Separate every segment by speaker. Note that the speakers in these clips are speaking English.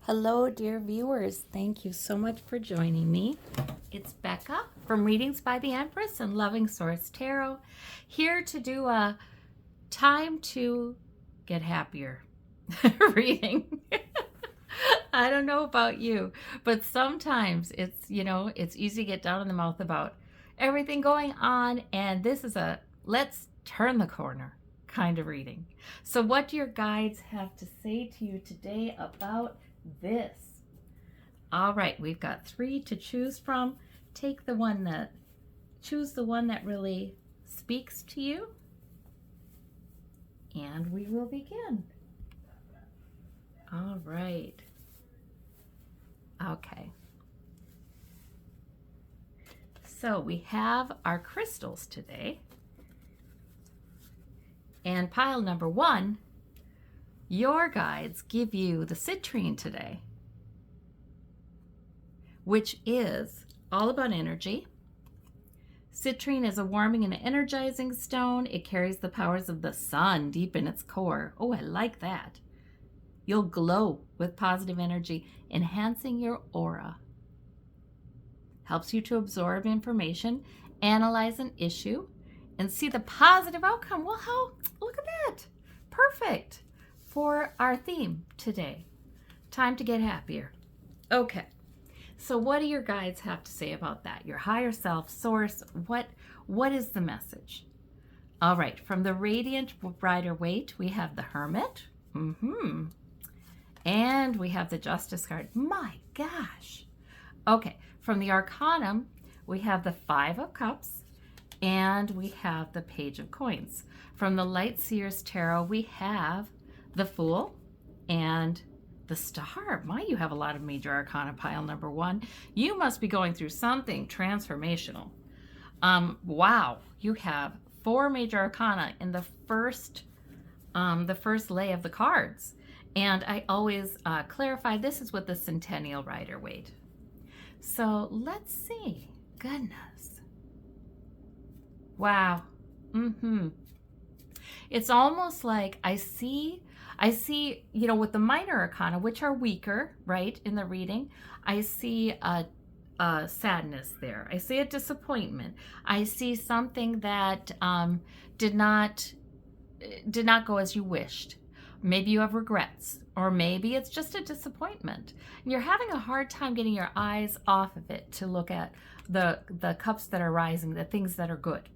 Speaker 1: Hello, dear viewers. Thank you so much for joining me. It's Becca from Readings by the Empress and Loving Seers Tarot, here to do a time to get happier reading. I don't know about you, but sometimes it's easy to get down in the mouth about everything going on, and this is a let's turn the corner kind of reading. So what do your guides have to say to you today about this? All right, we've got 3 to choose from. Choose the one that really speaks to you, and we will begin. All right. Okay. So we have our crystals today. And pile number 1, your guides give you the citrine today, which is all about energy. Citrine is a warming and energizing stone. It carries the powers of the sun deep in its core. Oh, I like that. You'll glow with positive energy, enhancing your aura. Helps you to absorb information, analyze an issue, and see the positive outcome. Well, look at that. Perfect for our theme today. Time to get happier. Okay, so what do your guides have to say about that? Your higher self, source, what is the message? All right, from the Radiant Rider Waite, we have the Hermit. And we have the Justice card. My gosh. Okay, from the Arcanum, we have the 5 of Cups, and we have the Page of Coins. From the Light Seers Tarot, we have the Fool and the Star. My, you have a lot of major arcana, pile number 1. You must be going through something transformational. Wow, you have 4 major arcana in the first lay of the cards. And I always clarify this is with the Centennial Rider Waite. So let's see. Goodness. Wow. It's almost like I see, with the minor arcana, which are weaker, right, in the reading, I see a sadness there. I see a disappointment. I see something that did not go as you wished. Maybe you have regrets, or maybe it's just a disappointment. And you're having a hard time getting your eyes off of it to look at the cups that are rising, the things that are good.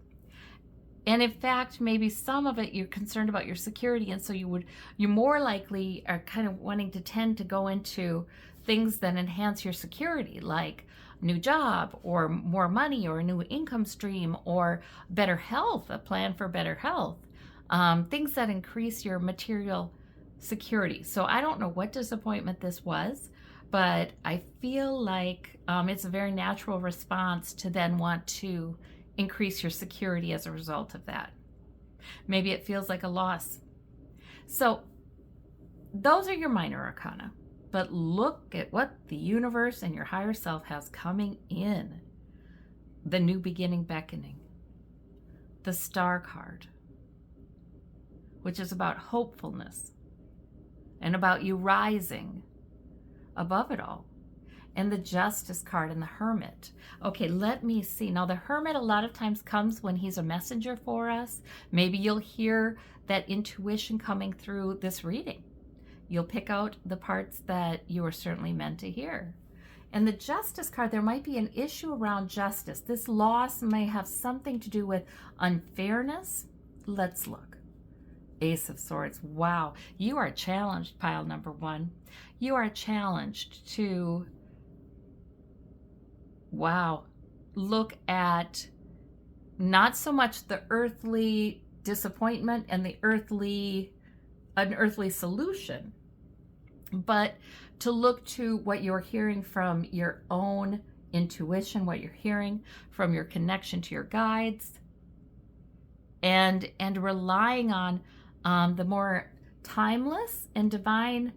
Speaker 1: And in fact, maybe some of it you're concerned about your security, and so you more likely are kind of wanting to tend to go into things that enhance your security, like new job or more money or a new income stream or better health, a plan for better health, things that increase your material security. So I don't know what disappointment this was, but I feel like it's a very natural response to then want to increase your security as a result of that. Maybe it feels like a loss. So those are your minor arcana, but look at what the universe and your higher self has coming in. The new beginning beckoning. The Star card, which is about hopefulness and about you rising above it all. And the Justice card and the Hermit. Okay, let me see. Now, the Hermit a lot of times comes when he's a messenger for us. Maybe you'll hear that intuition coming through this reading. You'll pick out the parts that you are certainly meant to hear. And the Justice card, there might be an issue around justice. This loss may have something to do with unfairness. Let's look. Ace of Swords. Wow, you are challenged, pile number 1. You are challenged to, look at not so much the earthly disappointment and an earthly solution, but to look to what you're hearing from your own intuition, what you're hearing from your connection to your guides, and relying on the more timeless and divine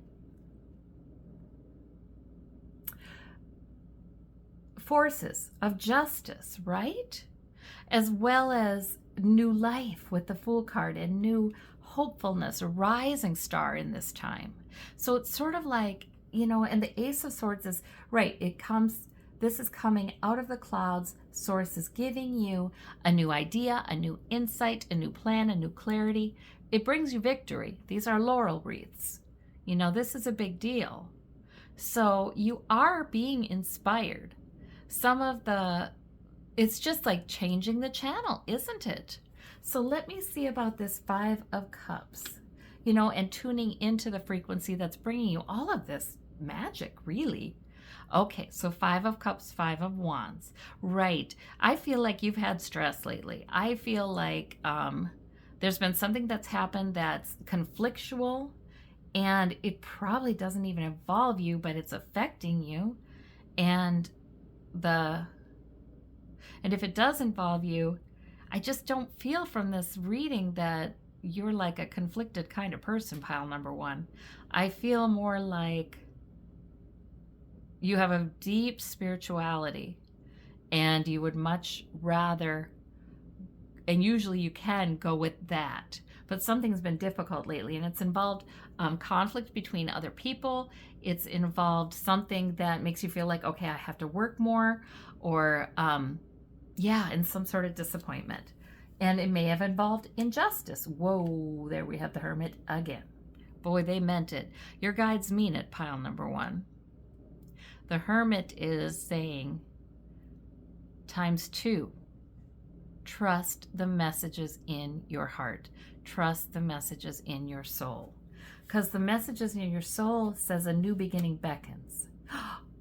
Speaker 1: forces of justice, right? As well as new life with the Fool card and new hopefulness, a rising star in this time. So it's sort of like you know, and the Ace of Swords is, right, this is coming out of the clouds. Source is giving you a new idea, a new insight, a new plan, a new clarity. It brings you victory. These are laurel wreaths. You know, this is a big deal. So you are being inspired. It's just like changing the channel, isn't it? So let me see about this Five of Cups, you know, and tuning into the frequency that's bringing you all of this magic, really. Okay, so Five of Cups, Five of Wands. Right. I feel like you've had stress lately. I feel like there's been something that's happened that's conflictual, and it probably doesn't even involve you, but it's affecting you. And if it does involve you, I just don't feel from this reading that you're like a conflicted kind of person, pile number one. I feel more like you have a deep spirituality, and you would much rather, and usually you can go with that, but something's been difficult lately, and it's involved conflict between other people. It's involved something that makes you feel like, okay, I have to work more, or yeah, and some sort of disappointment. And it may have involved injustice. Whoa, there we have the Hermit again. Boy, they meant it. Your guides mean it, pile number one. The Hermit is saying, ×2, trust the messages in your heart. Trust the messages in your soul. Because the messages in your soul says a new beginning beckons.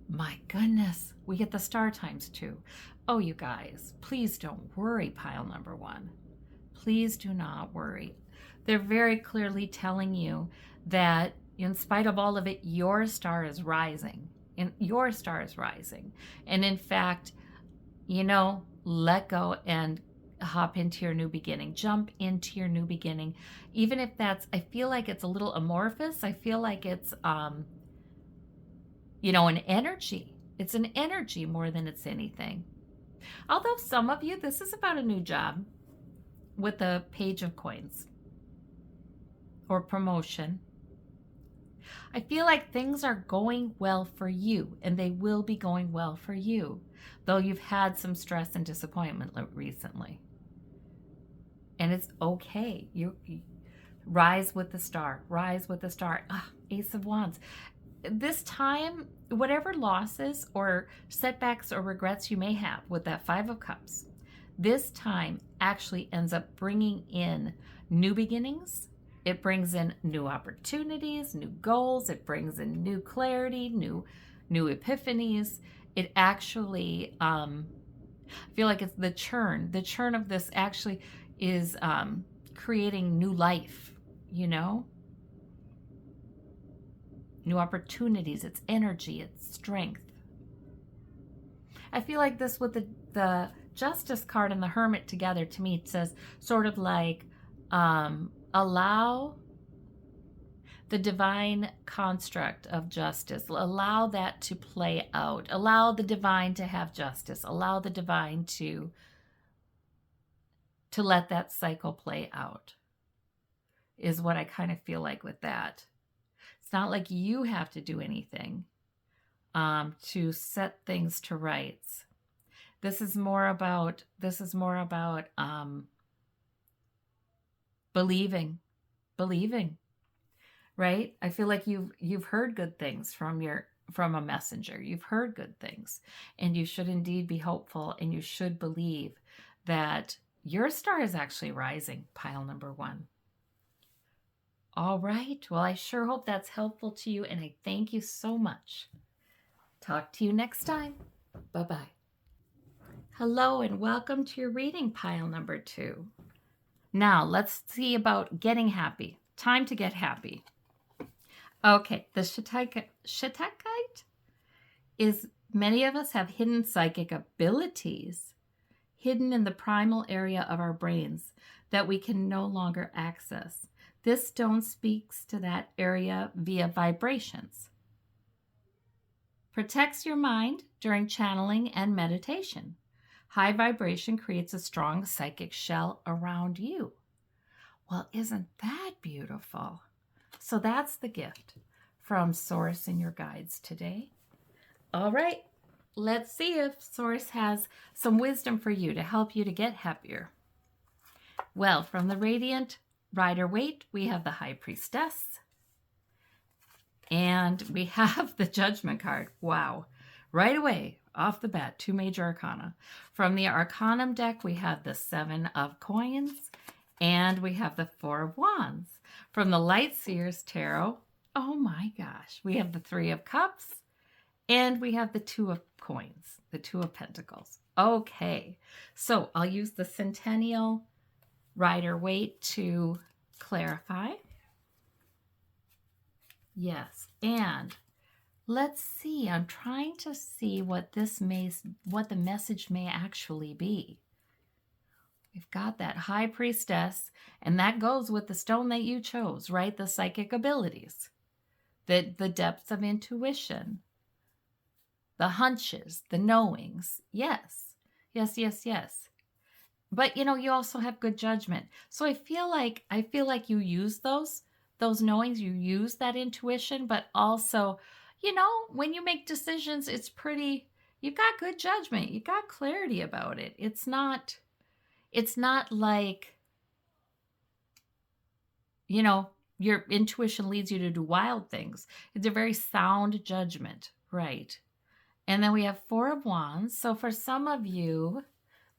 Speaker 1: My goodness, we get the star ×2. Oh, you guys, please don't worry, pile number one. Please do not worry. They're very clearly telling you that in spite of all of it, your star is rising. And your star is rising. And in fact, you know, let go and hop into your new beginning. Jump into your new beginning. Even if that's, I feel like it's a little amorphous. I feel like it's, you know, an energy. It's an energy more than it's anything. Although some of you, this is about a new job with the Page of Coins or promotion. I feel like things are going well for you, and they will be going well for you, though you've had some stress and disappointment recently. And it's okay. You rise with the star. Rise with the star. Ace of Wands. This time, whatever losses or setbacks or regrets you may have with that Five of Cups, this time actually ends up bringing in new beginnings. It brings in new opportunities, new goals. It brings in new clarity, new epiphanies. It actually, I feel like it's the churn. The churn of this actually is creating new life, you know? New opportunities, it's energy, it's strength. I feel like this with the Justice card and the Hermit together, to me, it says sort of like, allow the divine construct of justice. Allow that to play out. Allow the divine to have justice. Allow the divine to let that cycle play out, is what I kind of feel like with that. It's not like you have to do anything to set things to rights. This is more about believing, right? I feel like you've heard good things from a messenger. You've heard good things, and you should indeed be hopeful, and you should believe that your star is actually rising, pile number one. All right. Well, I sure hope that's helpful to you, and I thank you so much. Talk to you next time. Bye-bye. Hello, and welcome to your reading, pile number 2. Now, let's see about getting happy. Time to get happy. Okay, the Shituckite is, many of us have hidden psychic abilities hidden in the primal area of our brains that we can no longer access. This stone speaks to that area via vibrations. Protects your mind during channeling and meditation. High vibration creates a strong psychic shell around you. Well, isn't that beautiful? So that's the gift from Source and your guides today. All right, let's see if Source has some wisdom for you to help you to get happier. Well, from the Radiant Rider Waite, we have the High Priestess. And we have the Judgment card. Wow. Right away, off the bat, 2 major arcana. From the Arcanum deck, we have the 7 of Coins. And we have the 4 of Wands. From the Light Seers Tarot, oh my gosh, we have the 3 of Cups. And we have the 2 of Coins, the 2 of Pentacles. Okay, so I'll use the Centennial Rider Waite to clarify. Yes, and let's see. I'm trying to see what the message may actually be. We've got that High Priestess, and that goes with the stone that you chose, right? The psychic abilities, the depths of intuition, the hunches, the knowings. Yes, yes, yes, yes. But you also have good judgment. So I feel like you use those knowings, you use that intuition, but also, when you make decisions, you've got good judgment. You've got clarity about it. It's not like, your intuition leads you to do wild things. It's a very sound judgment, right? And then we have 4 of Wands. So for some of you,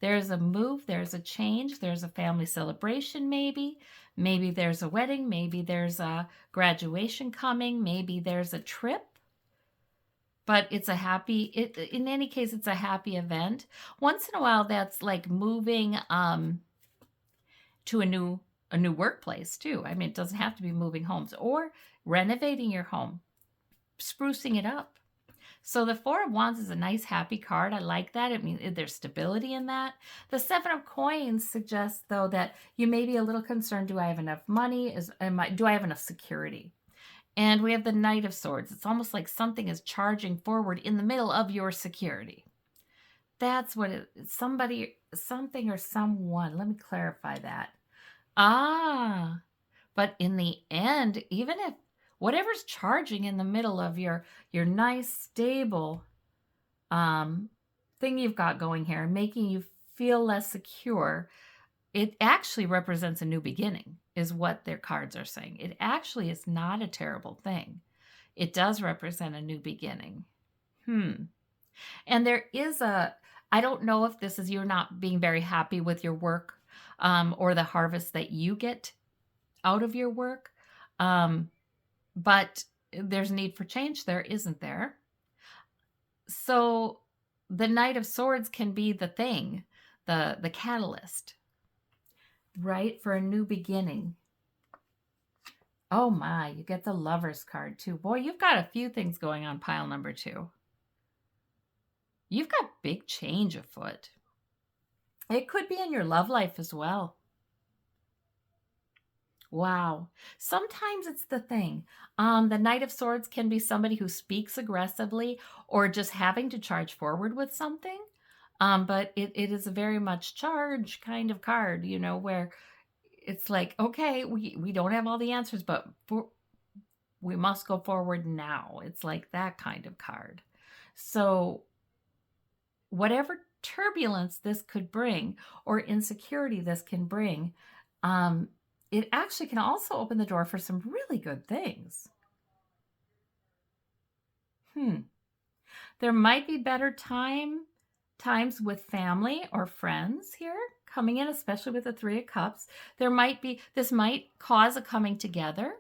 Speaker 1: there's a move, there's a change, there's a family celebration maybe. Maybe there's a wedding, maybe there's a graduation coming, maybe there's a trip. But it's in any case, it's a happy event. Once in a while, that's like moving to a new workplace too. I mean, it doesn't have to be moving homes, or renovating your home, sprucing it up. So the 4 of Wands is a nice, happy card. I like that. It means there's stability in that. The 7 of Coins suggests, though, that you may be a little concerned. Do I have enough money? Do I have enough security? And we have the Knight of Swords. It's almost like something is charging forward in the middle of your security. That's what something or someone. Let me clarify that. But in the end, even if whatever's charging in the middle of your nice, stable thing you've got going here, making you feel less secure, it actually represents a new beginning, is what their cards are saying. It actually is not a terrible thing. It does represent a new beginning. And there is I don't know if this is you're not being very happy with your work or the harvest that you get out of your work. But there's need for change there, isn't there? So the Knight of Swords can be the thing, the catalyst, right, for a new beginning. Oh my, you get the Lover's card too. Boy, you've got a few things going on pile number 2. You've got big change afoot. It could be in your love life as well. Wow. Sometimes it's the thing. The Knight of Swords can be somebody who speaks aggressively or just having to charge forward with something. But it is a very much charge kind of card, where it's like, okay, we don't have all the answers, but we must go forward now. It's like that kind of card. So whatever turbulence this could bring or insecurity this can bring, it actually can also open the door for some really good things. There might be better times with family or friends here coming in, especially with the 3 of Cups. This might cause a coming together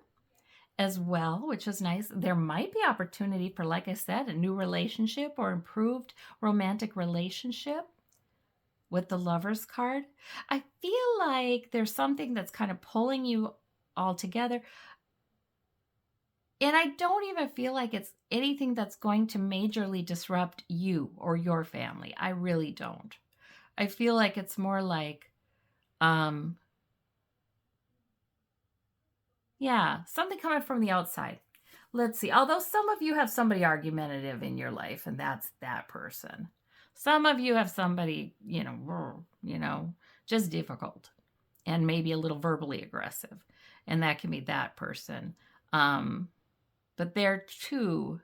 Speaker 1: as well, which is nice. There might be opportunity for, like I said, a new relationship or improved romantic relationship. With the Lover's card, I feel like there's something that's kind of pulling you all together. And I don't even feel like it's anything that's going to majorly disrupt you or your family. I really don't. I feel like it's more like, something coming from the outside. Let's see. Although some of you have somebody argumentative in your life, and that's that person. Some of you have somebody, just difficult and maybe a little verbally aggressive. And that can be that person. But there too,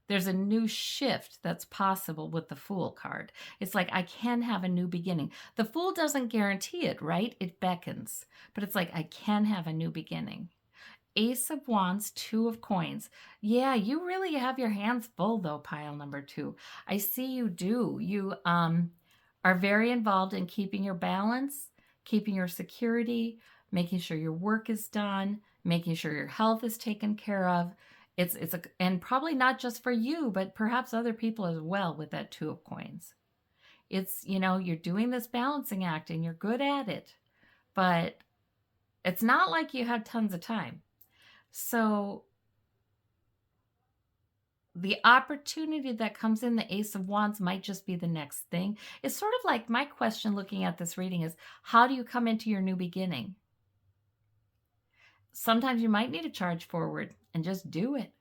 Speaker 1: there's a new shift that's possible with the Fool card. It's like, I can have a new beginning. The Fool doesn't guarantee it, right? It beckons. But it's like, I can have a new beginning. Ace of Wands, Two of Coins. Yeah, you really have your hands full though, pile number 2. I see you do. You are very involved in keeping your balance, keeping your security, making sure your work is done, making sure your health is taken care of. And probably not just for you, but perhaps other people as well with that Two of Coins. It's, you're doing this balancing act and you're good at it, but it's not like you have tons of time. So the opportunity that comes in the Ace of Wands might just be the next thing. It's sort of like my question looking at this reading is, how do you come into your new beginning? Sometimes you might need to charge forward and just do it.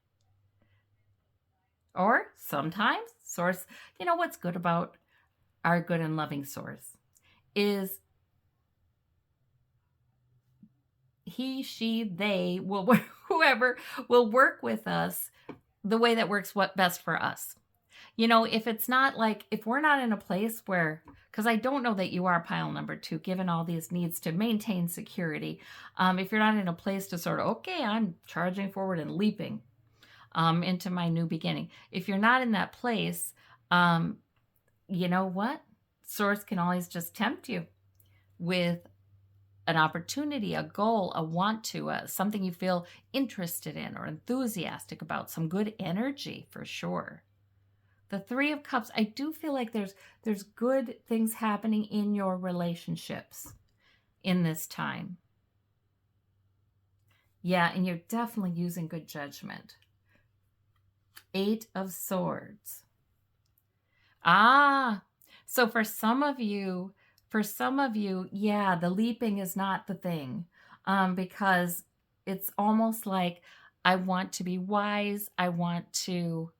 Speaker 1: Or sometimes Source, what's good about our good and loving Source is he, she, they will, whoever will work with us the way that works what best for us. If it's not like, if we're not in a place where, because I don't know that you are pile number 2, given all these needs to maintain security. If you're not in a place to sort of, okay, I'm charging forward and leaping into my new beginning. If you're not in that place, you know what? Source can always just tempt you with an opportunity, a goal, a want to, something you feel interested in or enthusiastic about, some good energy for sure. The Three of Cups, I do feel like there's good things happening in your relationships in this time. Yeah, and you're definitely using good judgment. Eight of Swords. So for some of you, yeah, the leaping is not the thing, because it's almost like, I want to be wise. I want to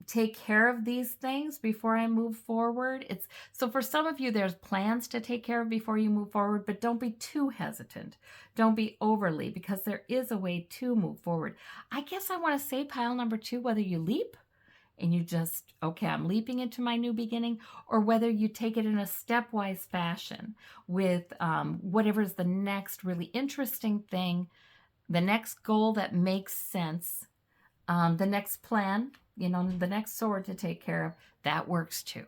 Speaker 1: take care of these things before I move forward. So for some of you, there's plans to take care of before you move forward, but don't be too hesitant. Don't be overly, because there is a way to move forward. I guess I want to say pile number 2, whether you leap and you just, okay, I'm leaping into my new beginning, or whether you take it in a stepwise fashion with whatever is the next really interesting thing, the next goal that makes sense, the next plan, the next sword to take care of, that works too.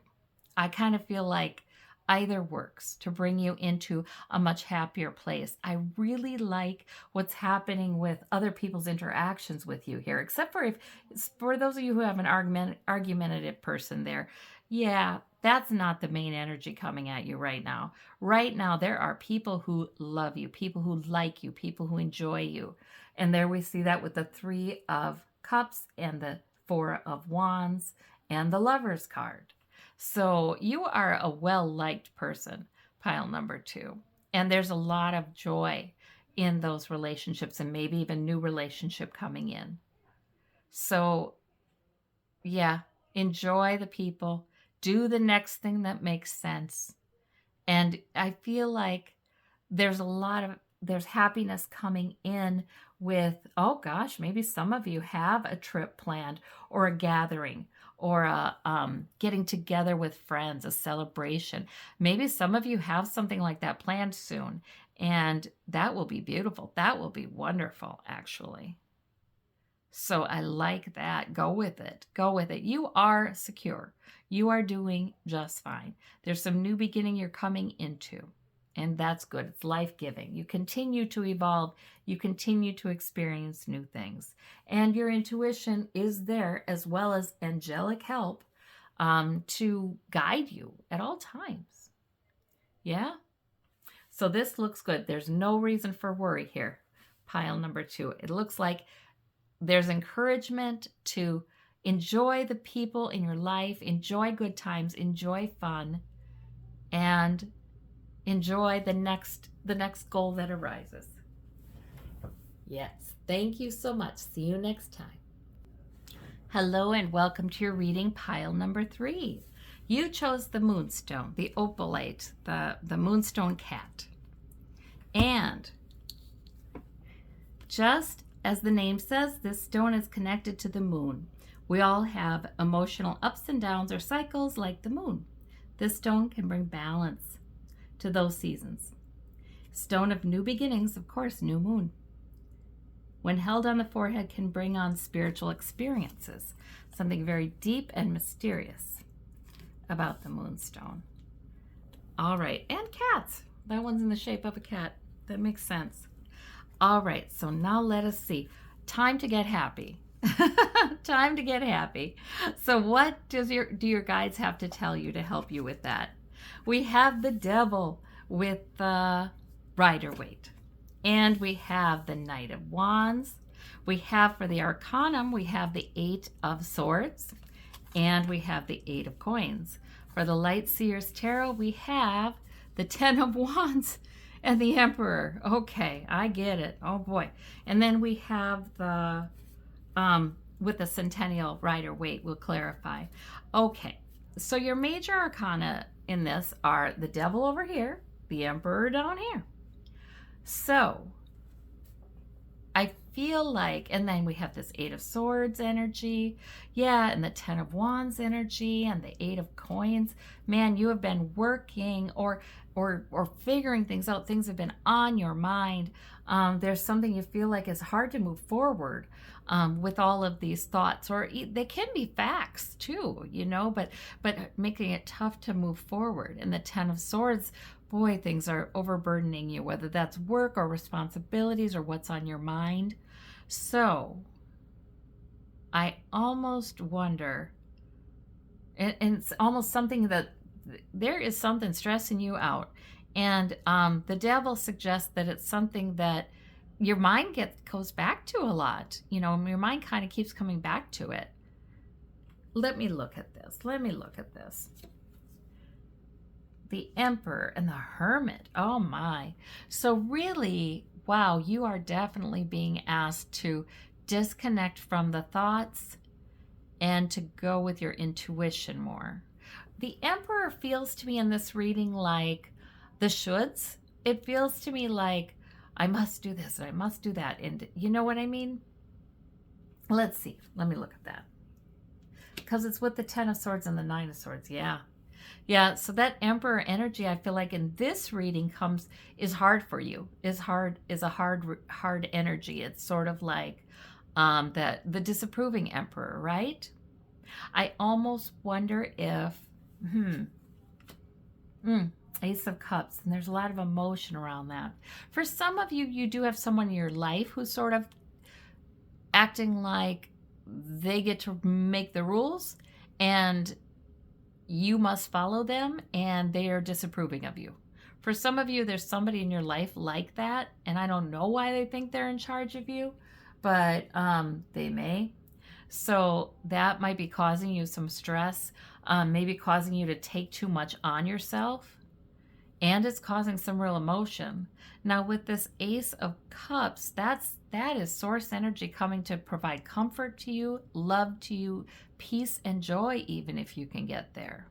Speaker 1: I kind of feel like either works to bring you into a much happier place. I really like what's happening with other people's interactions with you here, except for those of you who have an argumentative person there. Yeah, that's not the main energy coming at you right now. Right now, there are people who love you, people who like you, people who enjoy you. And there we see that with the Three of Cups and the Four of Wands and the Lover's card. So you are a well-liked person, pile number 2. And there's a lot of joy in those relationships, and maybe even new relationship coming in. So yeah, enjoy the people. Do the next thing that makes sense. And I feel like there's happiness coming in with, oh gosh, maybe some of you have a trip planned, or a gathering, or a getting together with friends, a celebration. Maybe some of you have something like that planned soon, and that will be beautiful. That will be wonderful, actually. So I like that. Go with it. Go with it. You are secure. You are doing just fine. There's some new beginning you're coming into, and that's good. It's life-giving. You continue to evolve. You continue to experience new things. And your intuition is there, as well as angelic help, to guide you at all times. Yeah? So this looks good. There's no reason for worry here, pile number 2. It looks like there's encouragement to enjoy the people in your life, enjoy good times, enjoy fun, and enjoy the next goal that arises. Yes, thank you so much. See you next time. Hello and welcome to your reading, pile number 3. You chose the Moonstone, the opalite, the Moonstone cat. And Just as the name says, this stone is connected to the moon. We all have emotional ups and downs or cycles like the moon. This stone can bring balance to those seasons. Stone of new beginnings, of course, new moon. When held on the forehead, can bring on spiritual experiences, something very deep and mysterious about the moonstone. All right, and cats. That one's in the shape of a cat. That makes sense. All right, so now let us see. Time to get happy. Time to get happy. So what do your guides have to tell you to help you with that? We have the Devil with the Rider-Waite. And we have the Knight of Wands. We have for the Arcanum, we have the 8 of Swords. And we have the 8 of Coins. For the Light Seers Tarot, we have the 10 of Wands and the Emperor. Okay, I get it. Oh boy. And then we have the, with the Centennial Rider-Waite, we'll clarify. Okay, so your major arcana in this are the Devil over here, the Emperor down here. So I feel like, and then we have this 8 of Swords energy, yeah, and the 10 of Wands energy, and the 8 of Coins. Man, you have been working or figuring things out. Things have been on your mind. There's something you feel like is hard to move forward with all of these thoughts, or they can be facts too, you know, but making it tough to move forward. And the 10 of Swords, boy, things are overburdening you, whether that's work or responsibilities or what's on your mind. So I almost wonder, and it's almost something that there is something stressing you out. And the Devil suggests that it's something that your mind goes back to a lot. You know, your mind kind of keeps coming back to it. Let me look at this. The Emperor and the Hermit. Oh my. So really, wow, you are definitely being asked to disconnect from the thoughts and to go with your intuition more. The Emperor feels to me in this reading like the shoulds. It feels to me like I must do this and I must do that. And you know what I mean? Let's see. Let me look at that. Because it's with the 10 of Swords and the 9 of Swords. Yeah, so that Emperor energy, I feel like in this reading is hard for you. Is a hard energy. It's sort of like the disapproving Emperor, right? I almost wonder if Ace of Cups, and there's a lot of emotion around that. For some of you, you do have someone in your life who's sort of acting like they get to make the rules and you must follow them, and they are disapproving of you. For some of you, there's somebody in your life like that, and I don't know why they think they're in charge of you, but they may. So that might be causing you some stress, maybe causing you to take too much on yourself, and it's causing some real emotion. Now with this Ace of Cups, that is source energy coming to provide comfort to you, love to you, peace and joy, even if you can get there.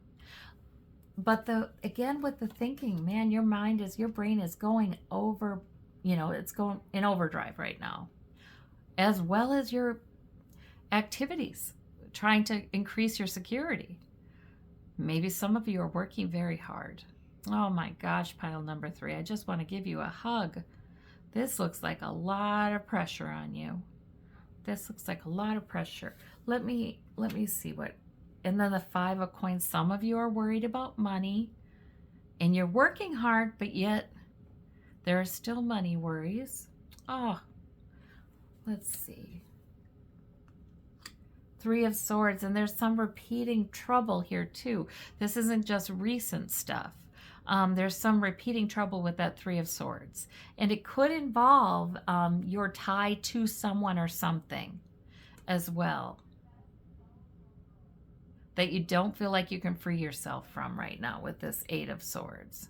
Speaker 1: But again with the thinking, man, your brain is going over, you know, it's going in overdrive right now, as well as your activities, trying to increase your security. Maybe some of you are working very hard. Oh my gosh, pile number 3, I just want to give you a hug. This looks like a lot of pressure on you. This looks like a lot of pressure. Let me see what, and then the 5 of Coins, some of you are worried about money and you're working hard, but yet there are still money worries. Oh, let's see. 3 of Swords, and there's some repeating trouble here too. This isn't just recent stuff. There's some repeating trouble with that 3 of Swords. And it could involve your tie to someone or something as well that you don't feel like you can free yourself from right now with this 8 of Swords.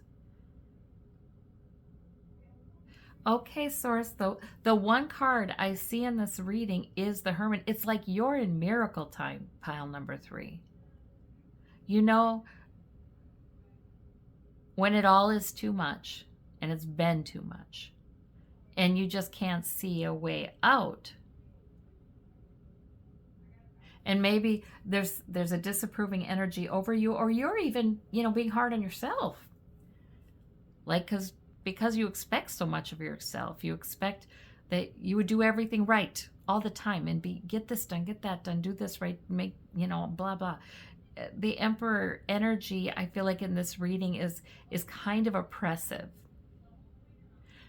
Speaker 1: Okay, Source, the one card I see in this reading is the Hermit. It's like you're in miracle time, pile number 3. You know, when it all is too much, and it's been too much, and you just can't see a way out. And maybe there's a disapproving energy over you, or you're even, being hard on yourself. Like, because you expect so much of yourself. You expect that you would do everything right all the time and get this done, get that done, do this right, make, blah, blah. The Emperor energy, I feel like in this reading is kind of oppressive.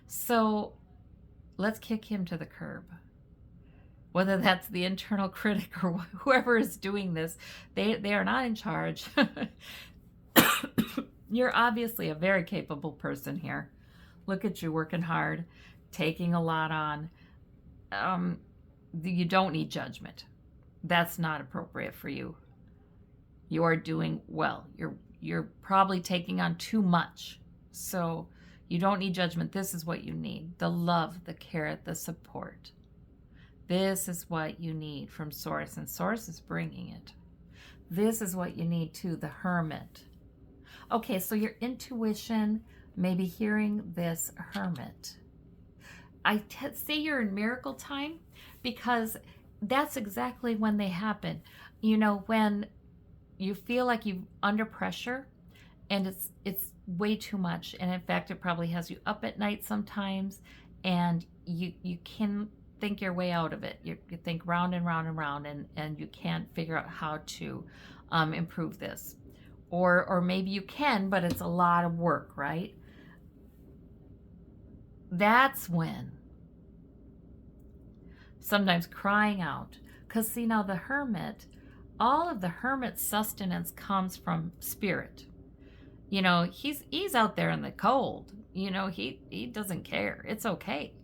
Speaker 1: So let's kick him to the curb. Whether that's the internal critic or whoever is doing this, they are not in charge. You're obviously a very capable person here. Look at you working hard, taking a lot on. You don't need judgment. That's not appropriate for you. You are doing well. You're probably taking on too much. So you don't need judgment. This is what you need. The love, the care, the support. This is what you need from Source, and Source is bringing it. This is what you need too, the Hermit. Okay, so your intuition, maybe hearing this Hermit. I say you're in miracle time because that's exactly when they happen. When you feel like you're under pressure and it's way too much, and in fact it probably has you up at night sometimes, and you can think your way out of it. You think round and round and round, and you can't figure out how to improve this. Or maybe you can, but it's a lot of work, right? That's when sometimes crying out. Because see, now the Hermit, all of the Hermit's sustenance comes from spirit. He's out there in the cold. He doesn't care. It's okay.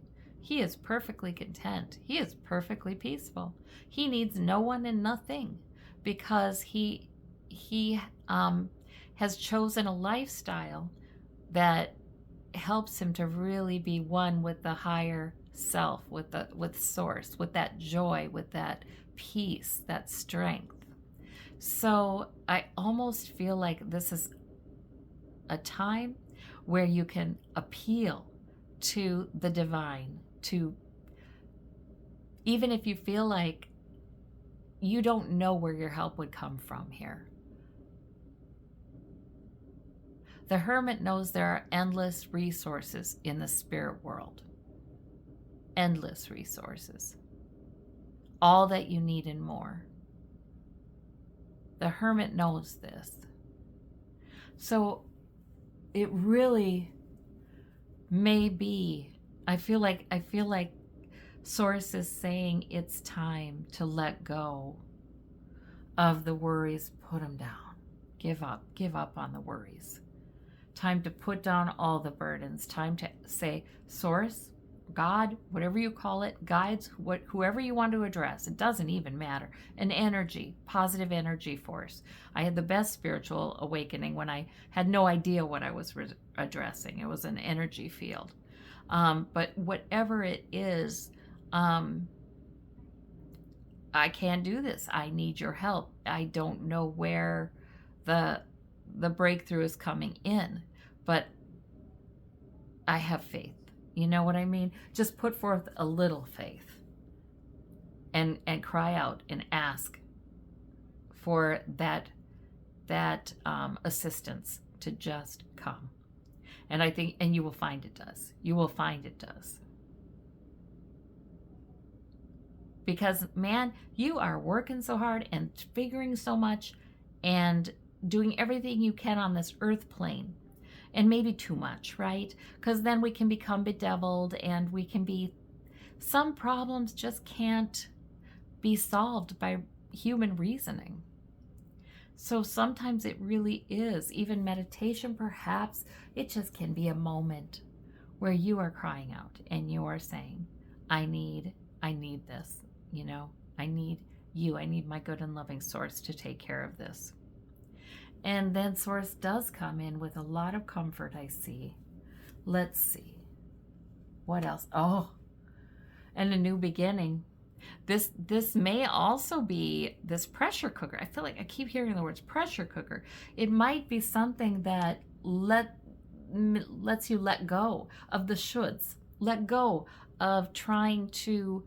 Speaker 1: He is perfectly content. He is perfectly peaceful. He needs no one and nothing because he has chosen a lifestyle that helps him to really be one with the higher self, with Source, with that joy, with that peace, that strength. So I almost feel like this is a time where you can appeal to the divine, even if you feel like you don't know where your help would come from here. The Hermit knows there are endless resources in the spirit world. Endless resources. All that you need and more. The Hermit knows this. So it really may be, I feel like Source is saying it's time to let go of the worries, put them down. Give up on the worries. Time to put down all the burdens. Time to say, Source, God, whatever you call it, guides, whoever you want to address. It doesn't even matter. An energy, positive energy force. I had the best spiritual awakening when I had no idea what I was addressing. It was an energy field. But whatever it is, I can't do this. I need your help. I don't know where the breakthrough is coming in, but I have faith. You know what I mean? Just put forth a little faith and cry out and ask for that assistance to just come. And I think, and you will find it does. You will find it does. Because, man, you are working so hard and figuring so much and doing everything you can on this earth plane. And maybe too much, right? Because then we can become bedeviled and we can be, some problems just can't be solved by human reasoning. So sometimes it really is, even meditation perhaps, it just can be a moment where you are crying out and you are saying, I need this, I need you, I need my good and loving Source to take care of this. And then Source does come in with a lot of comfort, I see. Let's see. What else? Oh, and a new beginning. This may also be this pressure cooker. I feel like I keep hearing the words pressure cooker. It might be something that lets you let go of the shoulds. let go of trying to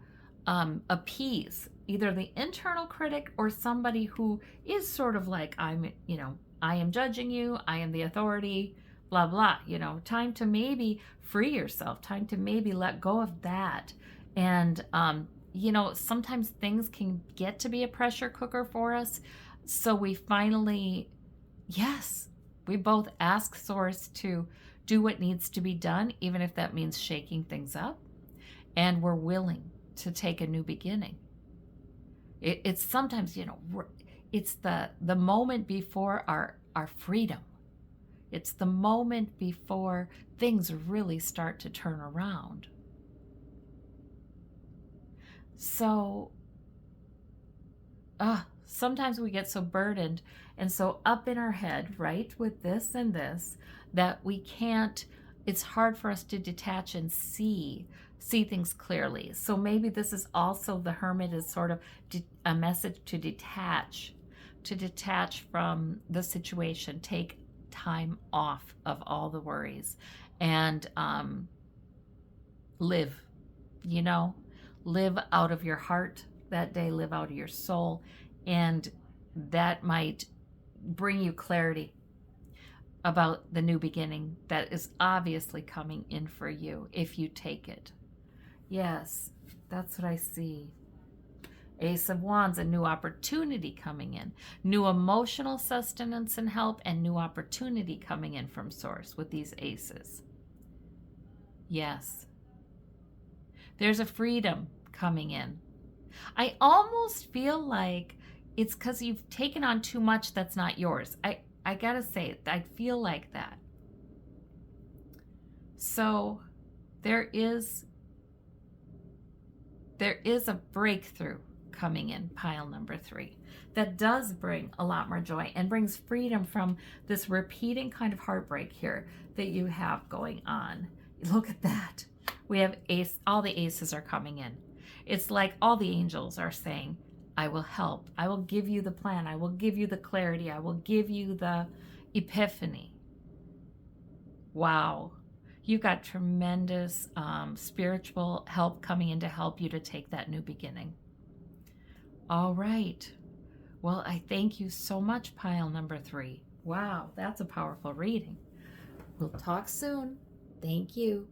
Speaker 1: appease either the internal critic or somebody who is sort of like, I am judging you, I am the authority, blah, blah. Time to maybe free yourself, time to maybe let go of that. And, sometimes things can get to be a pressure cooker for us. So we finally, yes, we both ask Source to do what needs to be done, even if that means shaking things up. And we're willing to take a new beginning. It's sometimes, it's the moment before our freedom. It's the moment before things really start to turn around. So, sometimes we get so burdened and so up in our head, right, with this and this, that we can't, it's hard for us to detach and see things clearly. So maybe this is also, the Hermit is sort of a message to detach from the situation, take time off of all the worries, and live, live out of your heart that day, live out of your soul, and that might bring you clarity about the new beginning that is obviously coming in for you if you take it. Yes, that's what I see. Ace of Wands, a new opportunity coming in, new emotional sustenance and help, and new opportunity coming in from Source with these aces. Yes. There's a freedom coming in. I almost feel like it's because you've taken on too much that's not yours. I gotta say, I feel like that. So there is a breakthrough coming in, pile number 3, that does bring a lot more joy and brings freedom from this repeating kind of heartbreak here that you have going on. Look at that. We have ace, all the aces are coming in. It's like all the angels are saying, I will help. I will give you the plan. I will give you the clarity. I will give you the epiphany. Wow. You've got tremendous spiritual help coming in to help you to take that new beginning. All right. Well, I thank you so much, pile number 3. Wow, that's a powerful reading. We'll talk soon. Thank you.